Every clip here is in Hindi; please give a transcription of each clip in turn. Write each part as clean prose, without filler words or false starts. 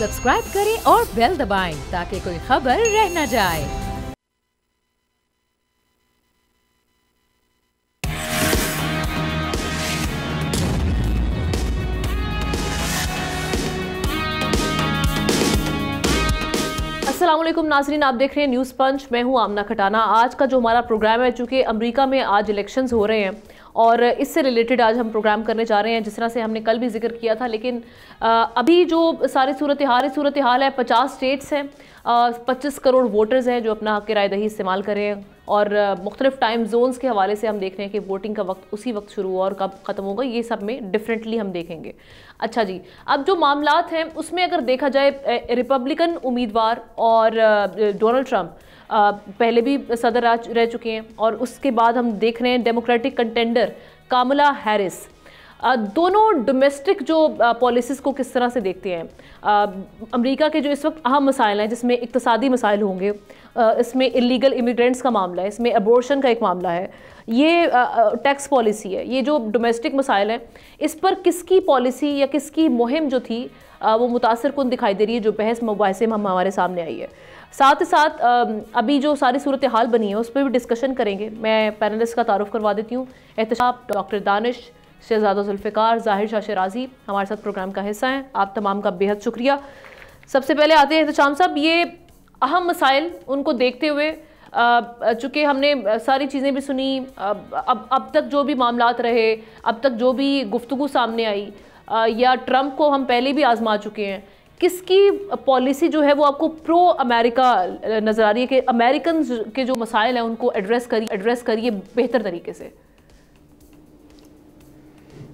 सब्सक्राइब करें और बेल दबाएं ताकि कोई खबर रह न जाए। अस्सलामुअलैकुम नाज़रीन, आप देख रहे हैं न्यूज़ पंच। मैं हूं आमना खटाना। आज का जो हमारा प्रोग्राम है, चूँकि अमेरिका में आज इलेक्शंस हो रहे हैं और इससे रिलेटेड आज हम प्रोग्राम करने जा रहे हैं, जिस तरह से हमने कल भी जिक्र किया था। लेकिन अभी जो सारी सूरत हाल है, 50 स्टेट्स हैं, 25 करोड़ वोटर्स हैं जो अपना हक़ राय दही इस्तेमाल कर रहे हैं और मुख्तलिफ टाइम जोन्स के हवाले से हम देख रहे हैं कि वोटिंग का वक्त उसी वक्त शुरू हुआ और कब ख़त्म होगा, ये सब में डिफरेंटली हम देखेंगे। अच्छा जी, अब जो मामलात हैं उसमें अगर देखा जाए, रिपब्लिकन उम्मीदवार और डोनाल्ड ट्रंप पहले भी सदर रह चुके हैं और उसके बाद हम देख रहे हैं डेमोक्रेटिक कंटेंडर कामला हैरिस। दोनों डोमेस्टिक जो पॉलिसीज़ को किस तरह से देखते हैं। अमेरिका के जो इस वक्त अहम मसाइल हैं, जिसमें इक्तसादी मसाइल होंगे, इसमें इलीगल इमिग्रेंट्स का मामला है, इसमें अबॉर्शन का एक मामला है, ये टैक्स पॉलिसी है, ये जो डोमेस्टिक मसाइल हैं, इस पर किसकी पॉलिसी या किसकी मुहिम जो थी वो मुतासर कुन दिखाई दे रही है, जो बहस मुबाहिसे में हमारे सामने आई है। साथ ही साथ अभी जो सारी सूरत हाल बनी है उस पर भी डिस्कशन करेंगे। मैं पैनलिस्ट का तारुफ करवा देती हूँ। एहतशाम, डॉक्टर दानिश, शहजादा जुल्फ़िकार, ज़ाहिर शाह शिराजी हमारे साथ प्रोग्राम का हिस्सा हैं। आप तमाम का बेहद शुक्रिया। सबसे पहले आते हैं एहतशाम साहब, ये अहम मसाइल उनको देखते हुए, चूँकि हमने सारी चीज़ें भी सुनी, अब तक जो भी मामलात रहे, अब तक जो भी गुफ्तगू सामने आई, या ट्रंप को हम पहले भी आजमा चुके हैं, किसकी पॉलिसी जो है वो आपको प्रो अमेरिका नज़र आ रही है कि अमेरिकन के जो मसाइल हैं उनको एड्रेस करिए बेहतर तरीके से?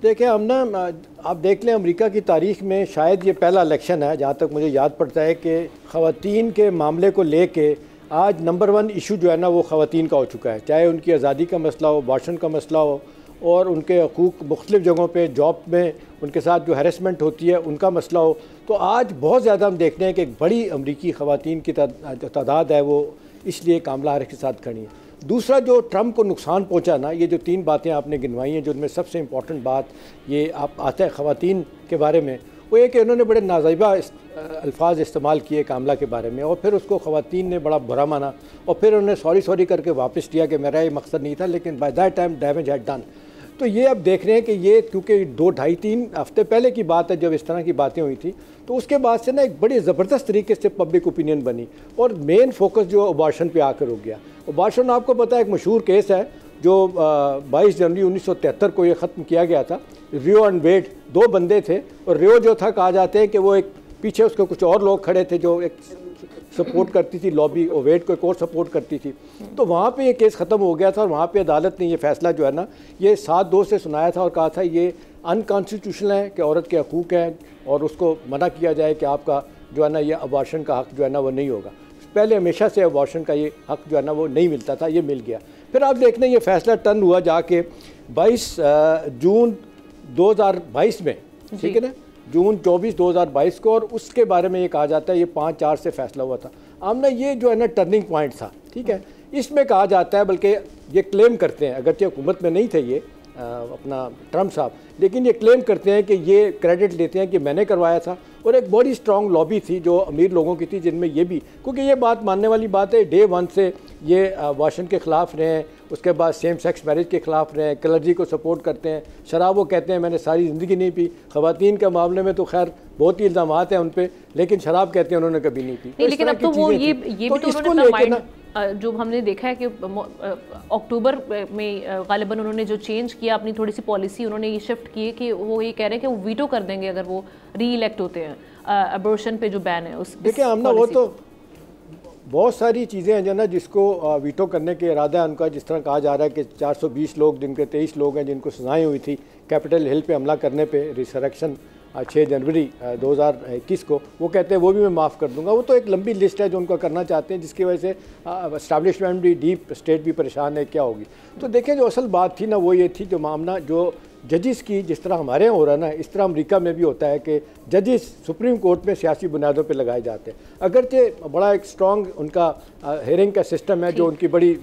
देखिए, हम ना आप देख लें, अमेरिका की तारीख में शायद ये पहला इलेक्शन है, जहाँ तक मुझे याद पड़ता है, कि ख़वातीन के मामले को लेके आज नंबर 1 इशू जो है ना वो ख़वातीन का हो चुका है। चाहे उनकी आज़ादी का मसला हो, अबॉर्शन का मसला हो, और उनके हकूक़ मुख्तलिफ़ जगहों पे जॉब में उनके साथ जो हैरेसमेंट होती है उनका मसला हो। तो आज बहुत ज़्यादा हम देखते हैं कि एक बड़ी अमरीकी ख़वातीन की तादाद है वो इसलिए कामला हैरिस के साथ खड़ी है। दूसरा, जो ट्रंप को नुकसान पहुंचा ना, ये जो 3 बातें आपने गिनवाई हैं, जो उनमें सबसे इम्पॉर्टेंट बात ये आप आता है ख़वातीन के बारे में, वो ये कि उन्होंने बड़े नाज़ायबा अल्फाज इस्तेमाल किए कामला के बारे में, और फिर उसको ख़वातीन ने बड़ा बुरा माना और फिर उन्होंने सॉरी करके वापस लिया कि मेरा ये मकसद नहीं था, लेकिन by that time damage had done. तो ये अब देख रहे हैं कि ये, क्योंकि 2-2.5-3 हफ्ते पहले की बात है जब इस तरह की बातें हुई थी, तो उसके बाद से ना एक बड़ी ज़बरदस्त तरीके से पब्लिक ओपिनियन बनी और मेन फोकस जो अबॉर्शन पे आकर हो गया। अबॉर्शन आपको पता है एक मशहूर केस है जो 22 जनवरी 1973 को ये ख़त्म किया गया था। रियो एंड वेड 2 बंदे थे, और रियो जो था, कहा जाते हैं कि वो एक पीछे उसके कुछ और लोग खड़े थे जो एक सपोर्ट करती थी लॉबी, और वेट को एक और सपोर्ट करती थी। तो वहाँ पे ये केस ख़त्म हो गया था और वहाँ पे अदालत ने ये फ़ैसला जो है ना ये 7-2 से सुनाया था और कहा था ये अनकॉन्स्टिट्यूशनल है कि औरत के हकूक़ हैं और उसको मना किया जाए कि आपका जो है ना ये अबॉर्शन का हक़ जो है ना वो नहीं होगा। पहले हमेशा से अबॉर्शन का ये हक़ जो है ना वो नहीं मिलता था, ये मिल गया। फिर आप देख लें ये फ़ैसला टर्न हुआ जाके 22 जून 2022 में, ठीक है ना, जून 24 2022 को, और उसके बारे में ये कहा जाता है ये 5-4 से फैसला हुआ था। आमना ये जो है ना टर्निंग पॉइंट था, ठीक है। इसमें कहा जाता है, बल्कि ये क्लेम करते हैं, अगरचे हुकूमत में नहीं थे ये अपना ट्रंप साहब, लेकिन ये क्लेम करते हैं कि ये क्रेडिट लेते हैं कि मैंने करवाया था, और एक बड़ी स्ट्रॉन्ग लॉबी थी जो अमीर लोगों की थी, जिनमें ये भी, क्योंकि ये बात मानने वाली बात है, डे 1 से ये अबॉर्शन के ख़िलाफ़ रहे हैं, उसके बाद सेम सेक्स मैरिज के ख़िलाफ़ रहे हैं, क्लर्जी को सपोर्ट करते हैं, शराब वो कहते हैं मैंने सारी ज़िंदगी नहीं पी। ख़वातीन के मामले में तो खैर बहुत ही इल्ज़ामात हैं उन पर, लेकिन शराब कहते हैं उन्होंने कभी नहीं पी। लेकिन अब तो वो ये भी तो उन्होंने जो हमने देखा है कि अक्टूबर में गालिबन उन्होंने जो चेंज किया अपनी थोड़ी सी पॉलिसी, उन्होंने ये शिफ्ट की है कि वो ये कह रहे हैं कि वो वीटो कर देंगे अगर वो री इलेक्ट होते हैं, अबॉर्शन पे जो बैन है उस। देखिए हमने वो तो बहुत सारी चीज़ें हैं जो ना जिसको वीटो करने के इरादा है उनका, जिस तरह कहा जा रहा है कि 420 लोग, जिनके 23 लोग हैं जिनको सजाएं हुई थी कैपिटल हिल पे हमला करने पे, रिसरेक्शन 6 जनवरी 2021 को, वो कहते हैं वो भी मैं माफ़ कर दूंगा। वो तो एक लंबी लिस्ट है जो उनको करना चाहते हैं, जिसकी वजह से इस्टेब्लिशमेंट भी, डीप स्टेट भी परेशान है, क्या होगी। तो देखें जो असल बात थी ना वो ये थी, जो मामला जो जजेस की, जिस तरह हमारे यहाँ हो रहा है ना, इस तरह अमेरिका में भी होता है कि जजेस सुप्रीम कोर्ट में सियासी बुनियादों पे लगाए जाते हैं। अगरचे बड़ा एक स्ट्रॉन्ग उनका हेयरिंग का सिस्टम है जो उनकी बड़ी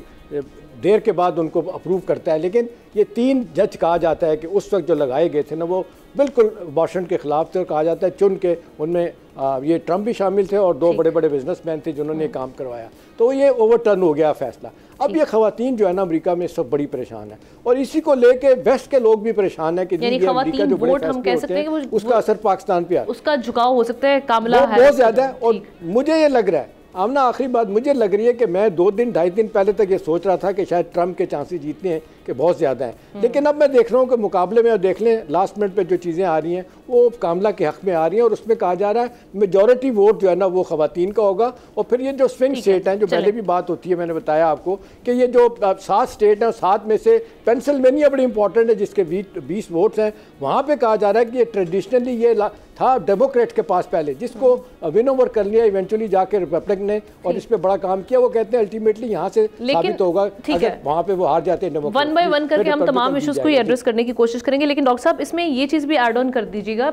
देर के बाद उनको अप्रूव करता है, लेकिन ये 3 जज कहा जाता है कि उस वक्त जो लगाए गए थे ना वो बिल्कुल अबॉर्शन के ख़िलाफ़ थे, और कहा जाता है चुन के उनमें ये ट्रम्प भी शामिल थे और 2 बड़े बड़े बिजनेसमैन थे जिन्होंने काम करवाया, तो ये ओवरटर्न हो गया फैसला। अब ये खवातीन जो है ना अमेरिका में सब बड़ी परेशान है, और इसी को लेके वेस्ट के लोग भी परेशान है कि अमेरिका जो बड़े फैसले होते हैं उसका असर पाकिस्तान पे आ, उसका झुकाव हो सकता है कामला बहुत ज़्यादा है। और मुझे ये लग रहा है आमना, आखिरी बात मुझे लग रही है कि मैं 2 दिन 2.5 दिन पहले तक ये सोच रहा था कि शायद ट्रम्प के चांसेस जीतने हैं कि बहुत ज़्यादा हैं, लेकिन अब मैं देख रहा हूँ कि मुकाबले में, देख लें लास्ट मिनट पे जो चीज़ें आ रही हैं वो कामला के हक़ में आ रही हैं, और उसमें कहा जा रहा है मेजॉरिटी वोट जो है ना वो ख़वातीन का होगा। और फिर ये जो स्विंग स्टेट हैं, जो पहले भी बात होती है, मैंने बताया आपको कि ये जो 7 स्टेट हैं, 7 में से पेंसिल्वेनिया बड़ी इंपॉर्टेंट है जिसके 20 वोट्स हैं, वहाँ पर कहा जा रहा है कि ये ट्रेडिशनली ये था डेमोक्रेट के पास पहले, जिसको विन ओवर कर लिया इवेंचुअली जाके रिपब्लिक ने, और इस पे बड़ा काम किया। वो कहते हैं अल्टीमेटली यहाँ से साबित होगा अगर वहाँ पे वो हार जाते हैं डेमोक्रेट। 1 बाय 1 करके हम तमाम इश्यूज को एड्रेस करने की कोशिश करेंगे, लेकिन डॉक्टर साहब इसमें ये चीज़ भी ऐड ऑन कर दीजिएगा,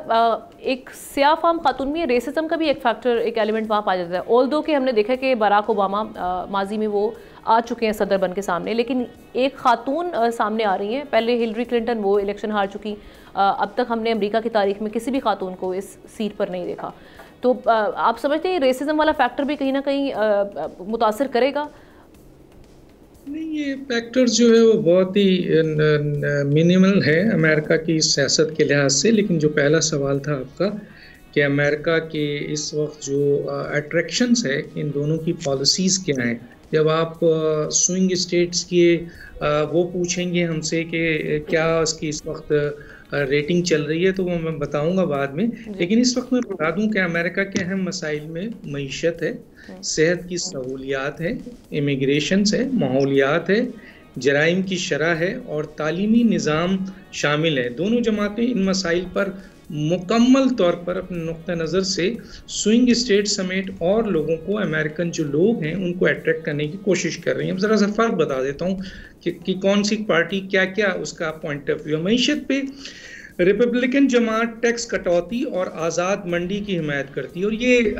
एक सियाह फाम खातून में रेसिज्म का भी एक फैक्टर, एक एलिमेंट वहाँ पाया जाता है। ऑल्दो कि हमने देखा कि बराक ओबामा माजी में वो आ चुके हैं सदर बन के सामने, लेकिन एक खातून सामने आ रही हैं। पहले हिलरी क्लिंटन वो इलेक्शन हार चुकी, अब तक हमने अमेरिका की तारीख में किसी भी खातून को इस सीट पर नहीं देखा। तो आप समझते हैं रेसिज्म वाला फैक्टर भी कहीं ना कहीं मुतासर करेगा? नहीं, ये फैक्टर जो है वो बहुत ही मिनिमल है अमेरिका की सियासत के लिहाज से। लेकिन जो पहला सवाल था आपका कि अमेरिका के इस वक्त जो अट्रैक्शंस है, इन दोनों की पॉलिसीज़ क्या हैं, जब आप स्विंग स्टेट्स के वो पूछेंगे हमसे कि क्या उसकी इस वक्त रेटिंग चल रही है, तो वो मैं बताऊंगा बाद में। लेकिन इस वक्त मैं बता दूं कि अमेरिका के अहम मसाइल में मईशत है, सेहत की सहूलियात है, इमिग्रेशन है, माहौलियात है, जराइम की शरह है और तालीमी निज़ाम शामिल है। दोनों जमातें इन मसाइल पर मुकम्मल तौर पर अपने नुक्ता नज़र से स्विंग स्टेट समेत और लोगों को, अमेरिकन जो लोग हैं उनको अट्रैक्ट करने की कोशिश कर रही हैं। अब ज़रा सा फ़र्क बता देता हूँ कि कौन सी पार्टी क्या क्या उसका पॉइंट ऑफ व्यू है। मईशत पे रिपब्लिकन जमात टैक्स कटौती और आज़ाद मंडी की हिमायत करती है, और ये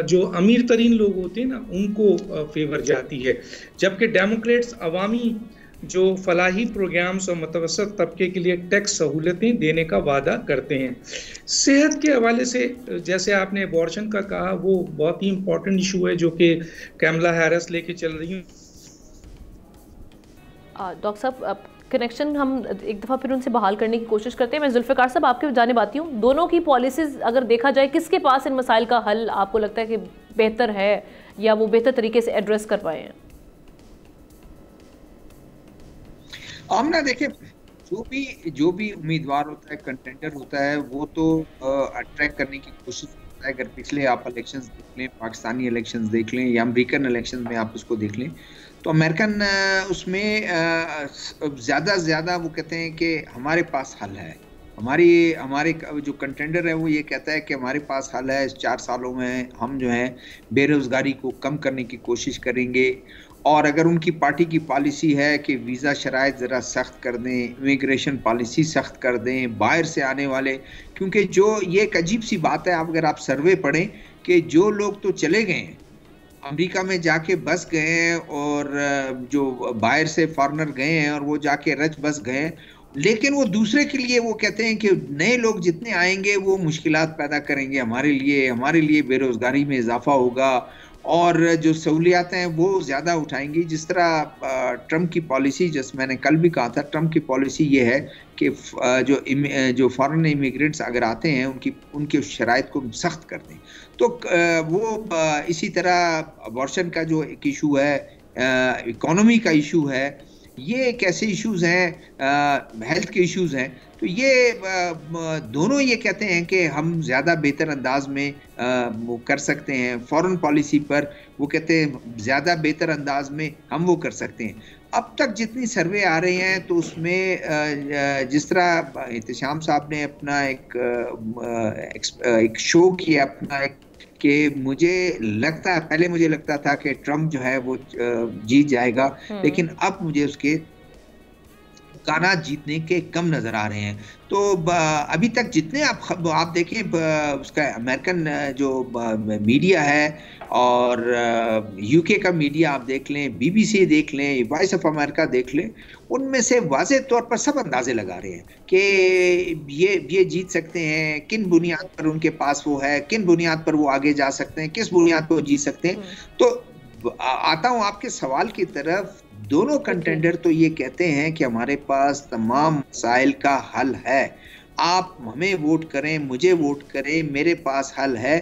जो अमीर तरीन लोग होते हैं ना उनको फेवर जाती है, जबकि डेमोक्रेट्स अवामी जो फलाही प्रोग्राम्स और मुतवसत तबके के लिए टैक्स सहूलतें देने का वादा करते हैं। सेहत के हवाले से जैसे आपने अबॉर्शन का कहा, वो बहुत ही इंपॉर्टेंट इशू है जो कि कैमला हैरिस लेके चल रही हैं। डॉक्टर साहब कनेक्शन हम एक दफ़ा फिर उनसे बहाल करने की कोशिश करते हैं। मैं जुल्फ़िकार साहब आपके जानिब आती हूँ। दोनों की पॉलिसीज़ अगर देखा जाए, किसके पास इन मसाइल का हल आपको लगता है कि बेहतर है या वो बेहतर तरीके से एड्रेस कर पाए हैं? आमना देखिए, जो भी उम्मीदवार होता है, कंटेंडर होता है, वो तो अट्रैक्ट करने की कोशिश करता है। अगर पिछले आप इलेक्शंस देख लें, पाकिस्तानी इलेक्शंस देख लें या अमेरिकन इलेक्शंस में आप उसको देख लें, तो अमेरिकन उसमें ज़्यादा से ज़्यादा वो कहते हैं कि हमारे पास हल है। हमारे जो कंटेंडर है वो ये कहता है कि हमारे पास हल है, इस 4 सालों में हम जो है बेरोज़गारी को कम करने की कोशिश करेंगे। और अगर उनकी पार्टी की पॉलिसी है कि वीज़ा शराइत ज़रा सख्त कर दें, इमिग्रेशन पॉलिसी सख्त कर दें, बाहर से आने वाले, क्योंकि जो ये एक अजीब सी बात है, अगर आप सर्वे पढ़ें कि जो लोग तो चले गए हैं, अमेरिका में जाके बस गए हैं, और जो बाहर से फॉरेनर गए हैं और वो जाके रच बस गए हैं, लेकिन वो दूसरे के लिए वो कहते हैं कि नए लोग जितने आएंगे वो मुश्किलात पैदा करेंगे हमारे लिए बेरोज़गारी में इजाफा होगा और जो सहूलियात हैं वो ज़्यादा उठाएंगी। जिस तरह ट्रम्प की पॉलिसी, जैसे मैंने कल भी कहा था, ट्रम्प की पॉलिसी ये है कि जो फॉरेन इमिग्रेंट्स अगर आते हैं उनकी शराइत को सख्त कर दें। तो वो इसी तरह अबॉर्शन का जो एक इशू है, इकोनॉमी का इशू है, ये एक ऐसे इश्यूज़ हैं, हेल्थ के इश्यूज़ हैं। तो ये दोनों ये कहते हैं कि हम ज़्यादा बेहतर अंदाज में वो कर सकते हैं। फॉरेन पॉलिसी पर वो कहते हैं ज़्यादा बेहतर अंदाज में हम वो कर सकते हैं। अब तक जितनी सर्वे आ रहे हैं तो उसमें जिस तरह इत्तेशाम साहब ने अपना एक शो किया अपना कि पहले मुझे लगता था कि ट्रम्प जो है वो जीत जाएगा, लेकिन अब मुझे उसके इम्कान जीतने के कम नजर आ रहे हैं। तो अभी तक जितने आप देखें उसका अमेरिकन जो मीडिया है और यूके का मीडिया आप देख लें, बीबीसी देख लें, वॉइस ऑफ अमेरिका देख लें, उनमें से वाज़ेह तौर पर सब अंदाजे लगा रहे हैं कि ये जीत सकते हैं, किन बुनियाद पर उनके पास वो है, किन बुनियाद पर वो आगे जा सकते हैं, किस बुनियाद पर वो जीत सकते हैं। तो आता हूं आपके सवाल की तरफ। दोनों कंटेंडर तो ये कहते हैं कि हमारे पास तमाम मसाइल का हल है, आप हमें वोट करें, मुझे वोट करें, मेरे पास हल है।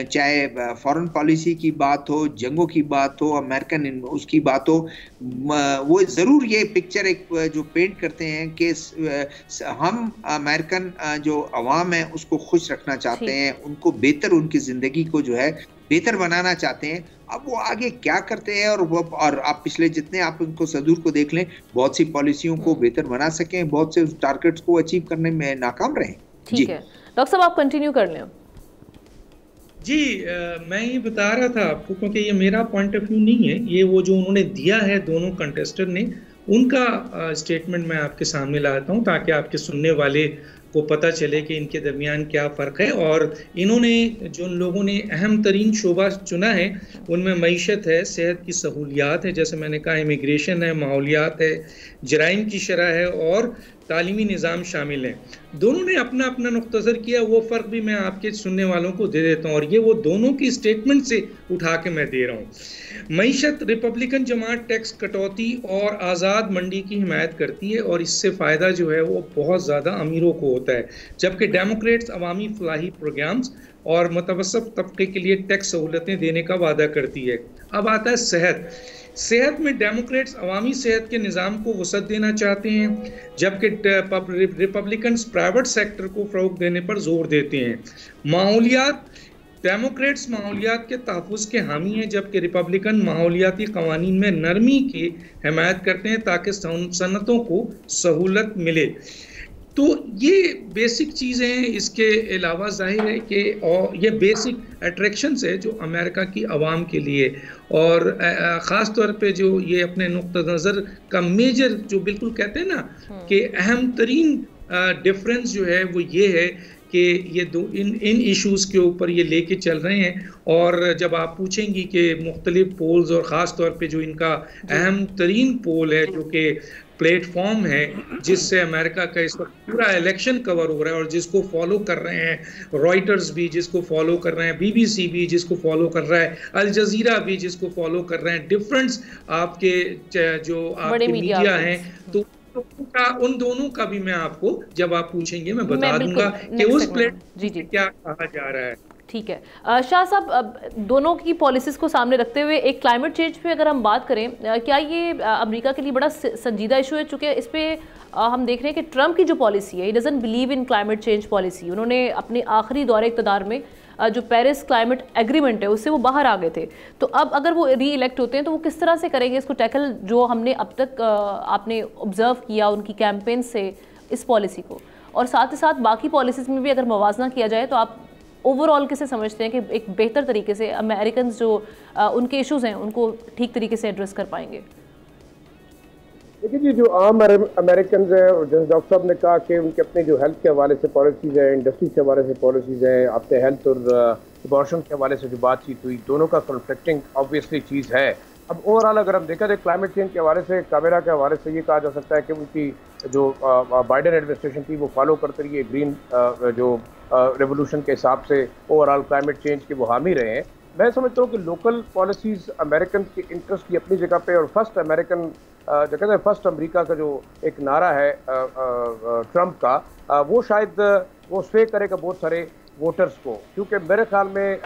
चाहे फॉरेन पॉलिसी की बात हो, जंगों की बात हो, अमेरिकन उसकी बात हो, वो ज़रूर ये पिक्चर एक जो पेंट करते हैं कि हम अमेरिकन जो अवाम है उसको खुश रखना चाहते हैं, उनको बेहतर, उनकी ज़िंदगी को जो है बेहतर बनाना चाहते हैं। अब वो आगे क्या करते हैं और आप पिछले जितने आप उनको सदूर को देख लें, बहुत सी पॉलिसियों को बेहतर बना सकें, बहुत से टारगेट्स को अचीव करने में नाकाम रहे। ठीक है डॉक्टर साहब, आप कंटिन्यू कर लें। जी मैं ये बता रहा था आपको, क्योंकि ये मेरा पॉइंट ऑफ व्यू नहीं है, ये वो जो उन्होंने दिया है दोनों कंटेस्टेंट ने, उनका स्टेटमेंट मैं आपके सामने लाता हूँ ताकि आपके सुनने वाले को पता चले कि इनके दरमियान क्या फ़र्क है। और इन्होंने जो लोगों ने अहम तरीन शोबा चुना है उनमें मईशत है, सेहत की सहूलियात है, जैसे मैंने कहा इमिग्रेशन है, माहौलियात है, जराइम की शरह है और तालीमी निज़ाम शामिल हैं। दोनों ने अपना अपना नुक्तज़र किया, वो फ़र्क भी मैं आपके सुनने वालों को दे देता हूँ और ये वो दोनों की स्टेटमेंट से उठा के मैं दे रहा हूँ। मईशत, रिपब्लिकन जमात टैक्स कटौती और आज़ाद मंडी की हिमायत करती है और इससे फ़ायदा जो है वो बहुत ज़्यादा अमीरों को होता है, जबकि डेमोक्रेट्स अवामी फलाही प्रोग्राम्स और मुतवस्सित तबके के लिए टैक्स सहूलतें देने का वादा करती है। अब आता है सेहत। सेहत में डेमोक्रेट्स अवामी सेहत के निज़ाम को वसअत देना चाहते हैं, जबकि रिपब्लिकन्स प्राइवेट सेक्टर को फ़रोग़ देने पर जोर देते हैं। माहौलियात, डेमोक्रेट्स माहौलियात के तहफ़्फ़ुज़ के हामी हैं, जबकि रिपब्लिकन माहौलियाती क़वानीन में नरमी की हिमायत करते हैं ताकि सनतों को सहूलत मिले। तो ये बेसिक चीज़ें हैं। इसके अलावा जाहिर है कि और ये बेसिक अट्रैक्शंस है जो अमेरिका की आवाम के लिए, और ख़ास तौर पे जो ये अपने नुक्ता नज़र का मेजर जो बिल्कुल कहते हैं ना कि अहम तरीन डिफरेंस जो है वो ये है कि ये दो इन इश्यूज़ के ऊपर ये लेके चल रहे हैं। और जब आप पूछेंगी कि मुख्तलिफ पोल्स और ख़ास तौर पे जो इनका अहम तरीन पोल है जो कि प्लेटफॉर्म है जिससे अमेरिका का इस वक्त पूरा इलेक्शन कवर हो रहा है और जिसको फॉलो कर रहे हैं रॉयटर्स भी, जिसको फॉलो कर रहे हैं बीबीसी भी, जिसको फॉलो कर रहा है अल जजीरा भी, जिसको फॉलो कर रहे हैं डिफरेंस आपके जो आपके मीडिया हैं, तो उन दोनों का भी मैं आपको जब आप पूछेंगे मैं बता दूंगा कि उस प्लेटफॉर्म क्या कहा जा रहा है। ठीक है शाह साहब, अब दोनों की पॉलिसीज़ को सामने रखते हुए एक क्लाइमेट चेंज पे अगर हम बात करें, क्या ये अमेरिका के लिए बड़ा संजीदा इशू है? चूँकि इस पर हम देख रहे हैं कि ट्रम्प की जो पॉलिसी है, he doesn't believe in climate change policy. उन्होंने अपने आखिरी दौरे इक़्तिदार में जो पेरिस क्लाइमेट एग्रीमेंट है उससे वो बाहर आ गए थे। तो अब अगर वो री इलेक्ट होते हैं तो वो किस तरह से करेंगे इसको टैकल, जो हमने अब तक आपने ऑब्जर्व किया उनकी कैंपेन से इस पॉलिसी को, और साथ ही साथ बाकी पॉलिसीज़ में भी अगर मवाजना किया जाए तो आप ओवरऑल किसे समझते हैं कि एक बेहतर तरीके से अमेरिकन जो उनके इश्यूज़ हैं उनको ठीक तरीके से एड्रेस कर पाएंगे? देखिए जी, जो आम अमेरिकन हैं, और जैसे डॉक्टर साहब ने कहा कि उनके अपने जो हेल्थ के हवाले से पॉलिसीज़ हैं, इंडस्ट्री के हवाले से पॉलिसीज़ हैं, अपने हेल्थ और अबॉर्शन के हवाले से जो बातचीत हुई, दोनों का कन्फ्लिक्टिंग ऑब्वियसली चीज़ है। अब ओवरऑल अगर हम देखा जाए क्लाइमेट चेंज के हवाले से, कामेरा के हवाले से ये कहा जा सकता है कि उनकी जो बाइडेन एडमिनिस्ट्रेशन थी वो फॉलो करते रही है ग्रीन जो रेवोल्यूशन के हिसाब से ओवरऑल क्लाइमेट चेंज के वो हामी रहे हैं। मैं समझता हूँ कि लोकल पॉलिसीज़ अमेरिकन के इंटरेस्ट की अपनी जगह पे, और फर्स्ट अमेरिकन जो कहते हैं फर्स्ट अमेरिका का जो एक नारा है ट्रम्प का, वो शायद वो स्वे करेगा बहुत सारे वोटर्स को, क्योंकि मेरे ख्याल में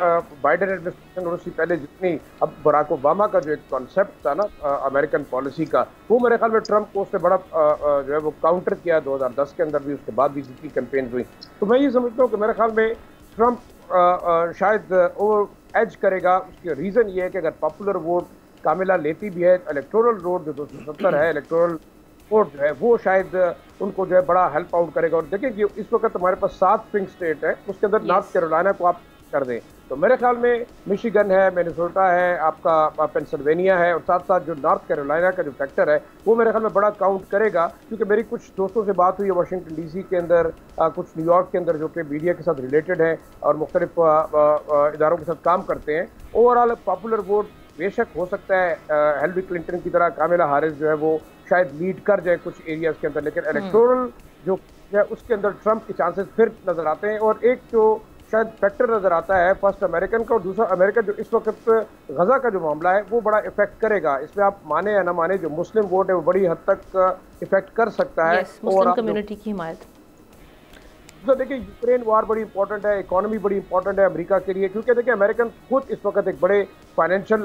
बाइडेन एडमिनिस्ट्रेशन और उससे पहले जितनी, अब बराक ओबामा का जो एक कॉन्सेप्ट था ना अमेरिकन पॉलिसी का, वो मेरे ख्याल में ट्रम्प को उससे बड़ा जो है वो काउंटर किया 2010 के अंदर भी, उसके बाद भी जितनी कैंपेन हुई। तो मैं ये समझता हूँ कि मेरे ख्याल में ट्रम्प शायद वो एज करेगा। उसके रीज़न ये है कि अगर पॉपुलर वोट कामिला लेती भी है, इलेक्टोरल रोड जो 270 है इलेक्टोरल वोट जो है वो शायद उनको जो है बड़ा हेल्प आउट करेगा। और देखिए कि इस वक्त हमारे पास 7 स्विंग स्टेट है, उसके अंदर नॉर्थ कैरोलिना को आप कर दें। तो मेरे ख्याल में मिशिगन है, मिनेसोटा है, आपका पेंसिल्वेनिया है, और साथ साथ जो नॉर्थ कैरोलिना का जो फैक्टर है वो मेरे ख्याल में बड़ा काउंट करेगा, क्योंकि मेरी कुछ दोस्तों से बात हुई है वाशिंगटन डीसी के अंदर, कुछ न्यूयॉर्क के अंदर जो कि मीडिया के साथ रिलेटेड है और मुख्तलिफ इदारों के साथ काम करते हैं। ओवरऑल पॉपुलर वोट बेशक हो सकता है हिलरी क्लिंटन की तरह कामिला हारिस जो है वो शायद लीड कर जाए कुछ एरियाज के अंदर, लेकिन इलेक्टोरल जो है उसके अंदर ट्रंप के चांसेस फिर नजर आते हैं। और एक जो शायद फैक्टर नजर आता है फर्स्ट अमेरिकन का, और दूसरा अमेरिका जो इस वक्त गजा का जो मामला है वो बड़ा इफेक्ट करेगा। इसमें आप माने या ना माने जो मुस्लिम वोट है वो बड़ी हद तक इफेक्ट कर सकता है। मुस्लिम कम्युनिटी की हिमायत। तो देखिए यूक्रेन वार बड़ी इंपॉर्टेंट है, इकोनॉमी बड़ी इंपॉर्टेंट है अमेरिका के लिए, क्योंकि देखिए अमेरिकन खुद इस वक्त एक बड़े फाइनेंशियल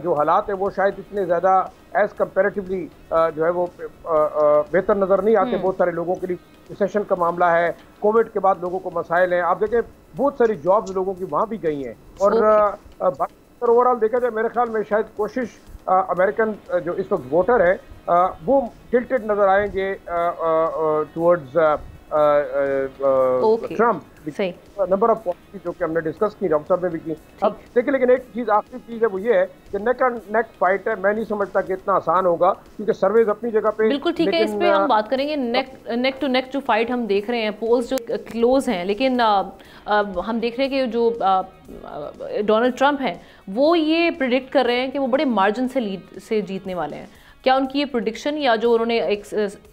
जो हालात है वो शायद इतने ज़्यादा एज कंपेरेटिवली जो है वो बेहतर नज़र नहीं आते। बहुत सारे लोगों के लिए रिसेशन का मामला है, कोविड के बाद लोगों को मसाइल हैं। आप देखें बहुत सारी जॉब्स लोगों की वहाँ भी गई हैं। और ओवरऑल देखा जाए मेरे ख्याल में शायद कोशिश अमेरिकन जो इस वक्त वोटर है वो टिल्टेड नज़र आएंगे towards Trump. Number of policy जो कि हमने डिस्कस की, डॉक्टर साहब ने भी की। अब देखिए लेकिन एक चीज आखिरी चीज है वो ये है कि नेक एंड नेक फाइट है। मैं नहीं समझता कि इतना आसान होगा, क्योंकि सर्वेज अपनी जगह पे बिल्कुल ठीक है, इस पे हम बात करेंगे। नेक टू नेक जो फाइट हम देख रहे हैं, पोल्स जो क्लोज हैं, लेकिन हम देख रहे हैं कि जो डोनाल्ड ट्रंप हैं वो ये प्रिडिक्ट कर रहे हैं कि वो बड़े मार्जिन से लीड से जीतने वाले हैं। क्या उनकी ये प्रेडिक्शन या जो उन्होंने एक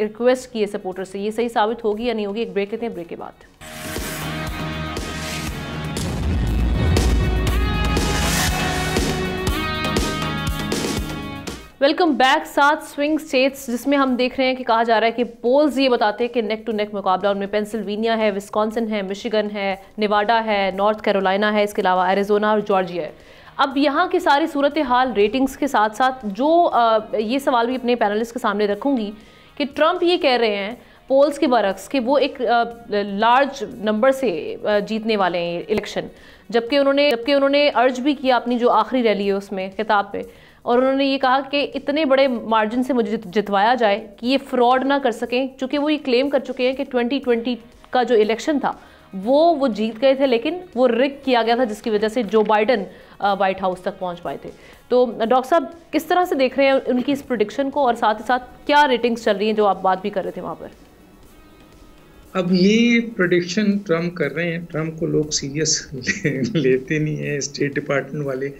रिक्वेस्ट की है सपोर्टर से, ये सही साबित होगी या नहीं होगी? एक ब्रेक लेते हैं, ब्रेक के बाद। Welcome back. 7 स्विंग स्टेट्स जिसमें हम देख रहे हैं कि कहा जा रहा है कि पोल्स ये बताते हैं कि नेक टू नेक मुकाबला उनमें पेंसिल्वेनिया है, विस्कॉन्सिन है, मिशिगन है, नेवाडा है, नॉर्थ कैरोलिना है, इसके अलावा एरिजोना और जॉर्जिया है। अब यहाँ की सारी सूरत हाल रेटिंग्स के साथ साथ जो ये सवाल भी अपने पैनलिस्ट के सामने रखूँगी कि ट्रंप ये कह रहे हैं पोल्स के बरक्स कि वो एक लार्ज नंबर से जीतने वाले हैं इलेक्शन, जबकि उन्होंने अर्ज भी किया अपनी जो आखिरी रैली है उसमें खिताब पे, और उन्होंने ये कहा कि इतने बड़े मार्जिन से मुझे जितवाया जाए कि ये फ्रॉड ना कर सकें, क्योंकि वो ये क्लेम कर चुके हैं कि 2020 का जो इलेक्शन था वो जीत गए थे, लेकिन वो रिग किया गया था जिसकी वजह से जो बाइडन वाइट हाउस तक पहुंच पाए थे। तो डॉक्टर साहब किस तरह से देख रहे हैं उनकी इस प्रेडिक्शन को, और साथ ही साथ क्या रेटिंग्स चल रही हैं जो आप बात भी कर रहे थे वहाँ पर? अब ये प्रेडिक्शन ट्रम्प कर रहे हैं, ट्रम्प को लोग सीरियस लेते नहीं है, स्टेट डिपार्टमेंट वाले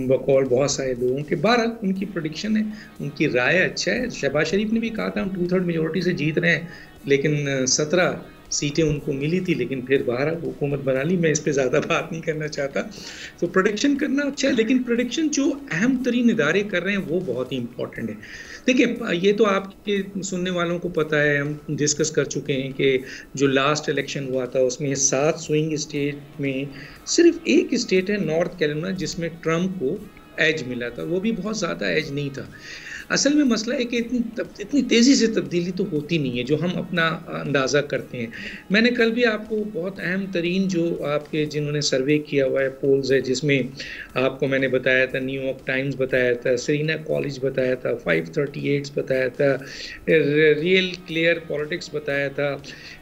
बकौल बहुत सारे लोगों के। बहरहाल उनकी प्रेडिक्शन है, उनकी राय अच्छा है। शहबाज शरीफ ने भी कहा था हम 2/3 मेजोरिटी से जीत रहे हैं, लेकिन 17 सीटें उनको मिली थी, लेकिन फिर बाहर हुकूमत बना ली। मैं इस पे ज़्यादा बात नहीं करना चाहता। तो प्रेडिक्शन करना अच्छा है, लेकिन प्रेडिक्शन जो अहम तरीन इदारे कर रहे हैं वो बहुत ही इंपॉर्टेंट है। देखिए ये तो आपके सुनने वालों को पता है, हम डिस्कस कर चुके हैं कि जो लास्ट इलेक्शन हुआ था उसमें 7 स्विंग स्टेट में सिर्फ एक स्टेट है नॉर्थ कैरोलिना जिसमें ट्रम्प को एज मिला था, वो भी बहुत ज़्यादा एज नहीं था। असल में मसला है कि इतनी तेज़ी से तब्दीली तो होती नहीं है जो हम अपना अंदाज़ा करते हैं। मैंने कल भी आपको बहुत अहम तरीन जो आपके जिन्होंने सर्वे किया हुआ है पोल्स है, जिसमें आपको मैंने बताया था, न्यूयॉर्क टाइम्स बताया था, सेरेना कॉलेज बताया था, 538 बताया था, रियल क्लियर पॉलिटिक्स बताया था,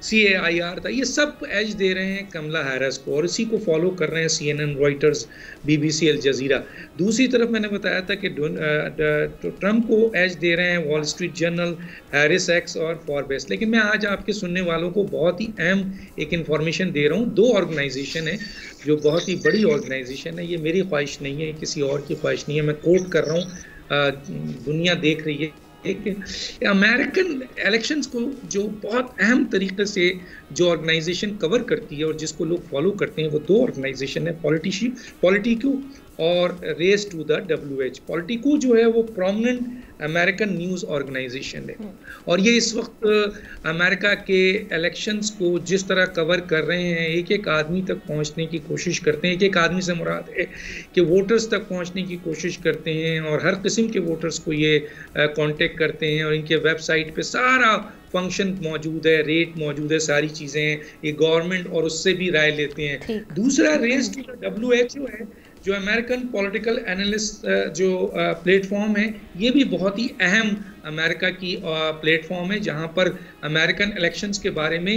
CAIR था, ये सब एज दे रहे हैं कमला हैरिस को, और इसी को फॉलो कर रहे हैं CNN, रॉयटर्स, BBC, अल जजीरा। दूसरी तरफ मैंने बताया था कि ट्रम्प को एज दे रहे हैं wall street journal, Harris x और फॉरबेस। लेकिन मैं आज आपके सुनने वालों को बहुत ही अहम एक इन्फॉर्मेशन दे रहा हूँ। 2 ऑर्गेनाइजेशन है जो बहुत ही बड़ी ऑर्गेनाइजेशन है, ये मेरी ख्वाहिश नहीं है, किसी और की ख्वाहिश नहीं है, मैं कोट कर रहा हूँ, दुनिया देख रही है। एक अमेरिकन इलेक्शंस को जो बहुत अहम तरीके से जो ऑर्गेनाइजेशन कवर करती है और जिसको लोग फॉलो करते हैं, वो 2 ऑर्गेनाइजेशन है, पॉलिटिको और race to the WH। Politico जो है वो प्रोमिनेंट अमेरिकन न्यूज़ ऑर्गेनाइजेशन है, और ये इस वक्त अमेरिका के इलेक्शंस को जिस तरह कवर कर रहे हैं, एक एक आदमी तक पहुंचने की कोशिश करते हैं। एक एक आदमी से मुराद है कि वोटर्स तक पहुंचने की कोशिश करते हैं, और हर किस्म के वोटर्स को ये कांटेक्ट करते हैं, और इनके वेबसाइट पे सारा फंक्शन मौजूद है, रेट मौजूद है, सारी चीज़ें हैं, ये गवर्नमेंट और उससे भी राय लेते हैं। दूसरा रेस की जो WHO है, जो अमेरिकन पॉलिटिकल एनालिस्ट जो प्लेटफॉर्म है, ये भी बहुत ही अहम अमेरिका की प्लेटफॉर्म है, जहां पर अमेरिकन इलेक्शंस के बारे में